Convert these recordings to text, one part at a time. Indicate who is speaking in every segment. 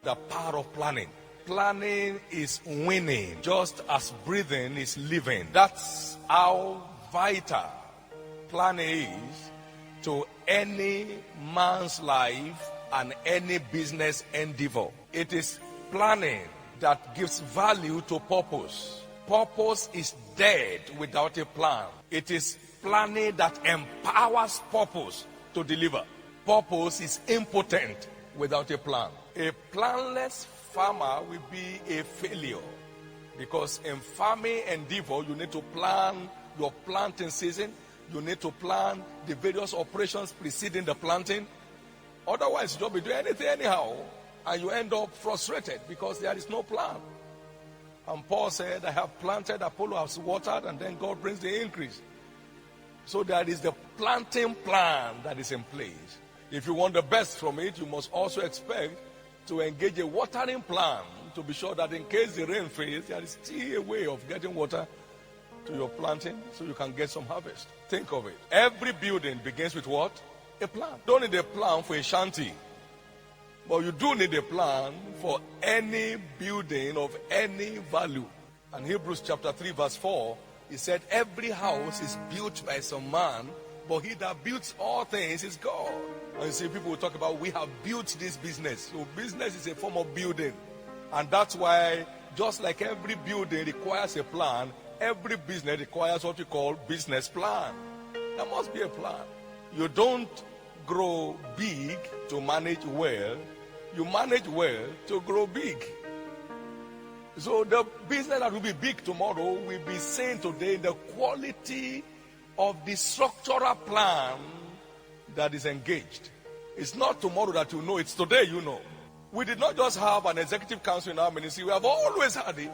Speaker 1: The power of planning. Planning is winning, just as breathing is living. That's how vital planning is to any man's life and any business endeavor. It is planning that gives value to purpose. Purpose is dead without a plan. It is planning that empowers purpose to deliver. Purpose is impotent without a plan. A planless farmer will be a failure, because in farming endeavor, you need to plan your planting season. You need to plan the various operations preceding the planting. Otherwise, you don't be doing anything anyhow, and you end up frustrated because there is no plan. And Paul said, I have planted, Apollo has watered, and then God brings the increase. So there is the planting plan that is in place. If you want the best from it, you must also expect to engage a watering plan to be sure that in case the rain fails, there is still a way of getting water to your planting so you can get some harvest. Think of it. Every building begins with what? A plan. Don't need a plan for a shanty, but you do need a plan for any building of any value. And Hebrews chapter 3 verse 4, he said, every house is built by some man, but he that builds all things is God. And you see, people will talk about, we have built this business. So business is a form of building. And that's why, just like every building requires a plan, every business requires what we call business plan. There must be a plan. You don't grow big to manage well. You manage well to grow big. So the business that will be big tomorrow will be seen today in the quality of the structural plan that is engaged. It's not tomorrow that you know, it's today you know. We did not just have an executive council in our ministry, we have always had it.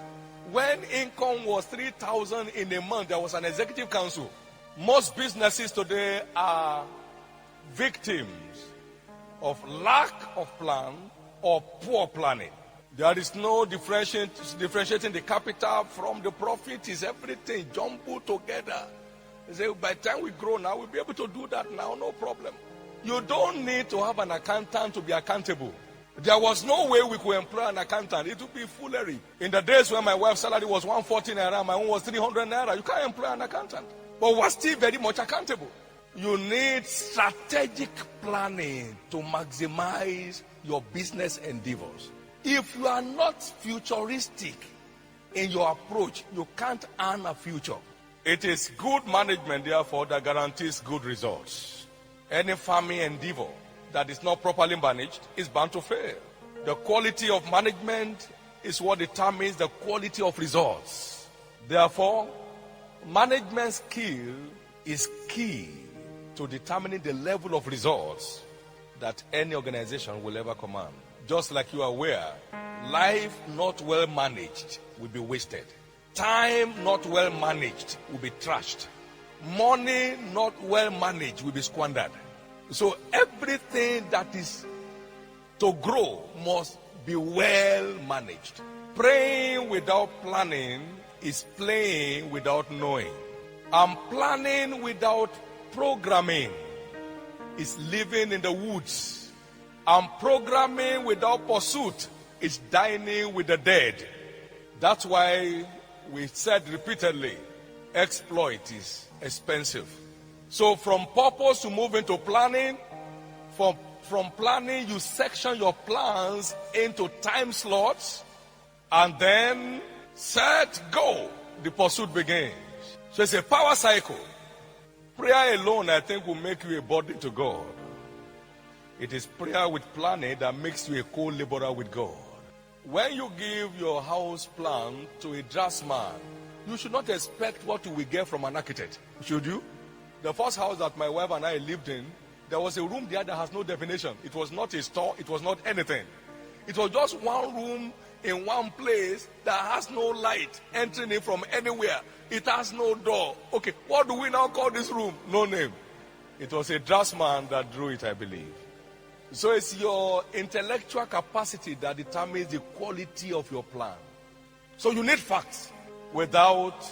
Speaker 1: When income was 3,000 in a month, there was an executive council. Most businesses today are victims of lack of plan or poor planning. There is no differentiating the capital from the profit. Is everything jumbled together. They say, by the time we grow now, we'll be able to do that now, no problem. You don't need to have an accountant to be accountable. There was no way we could employ an accountant. It would be foolery. In the days when my wife's salary was 140 naira, my own was 300 naira, you can't employ an accountant. But we're still very much accountable. You need strategic planning to maximize your business endeavors. If you are not futuristic in your approach, you can't earn a future. It is good management, therefore, that guarantees good results. Any farming endeavor that is not properly managed is bound to fail. The quality of management is what determines the quality of results. Therefore, management skill is key to determining the level of results that any organization will ever command. Just like you are aware, life not well managed will be wasted. Time not well managed will be trashed. Money not well managed will be squandered. So everything that is to grow must be well managed. Praying without planning is playing without knowing. And planning without programming is living in the woods. And programming without pursuit is dining with the dead. That's why we said repeatedly, exploit is expensive. So from purpose to move into planning, from planning you section your plans into time slots, and then set, go, the pursuit begins. So it's a power cycle. Prayer alone, I think, will make you a body to God. It is prayer with planning that makes you a co-laborer with God. When you give your house plan to a draftsman, you should not expect what you will get from an architect. Should you? The first house that my wife and I lived in, there was a room there that has no definition. It was not a store. It was not anything. It was just one room in one place that has no light entering in from anywhere. It has no door. Okay, what do we now call this room? No name. It was a draftsman that drew it, I believe. So it's your intellectual capacity that determines the quality of your plan. So you need facts. Without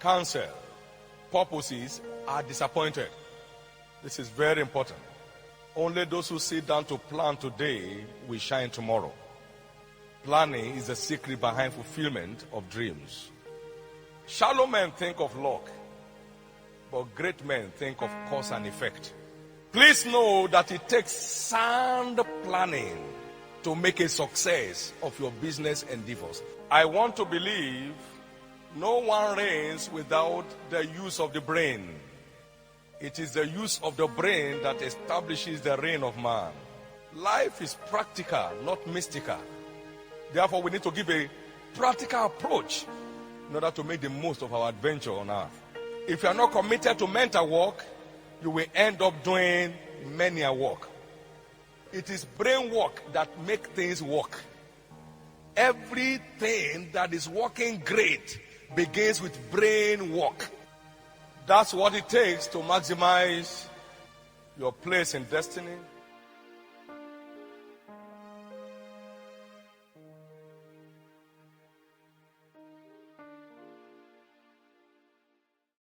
Speaker 1: counsel, purposes are disappointed. This is very important. Only those who sit down to plan today will shine tomorrow. Planning is the secret behind fulfillment of dreams. Shallow men think of luck, but great men think of cause and effect. Please know that it takes sound planning to make a success of your business endeavors. I want to believe no one reigns without the use of the brain. It is the use of the brain that establishes the reign of man. Life is practical, not mystical. Therefore, we need to give a practical approach in order to make the most of our adventure on earth. If you are not committed to mental work, you will end up doing menial work. It is brain work that makes things work. Everything that is working great begins with brain work. That's what it takes to maximize your place in destiny,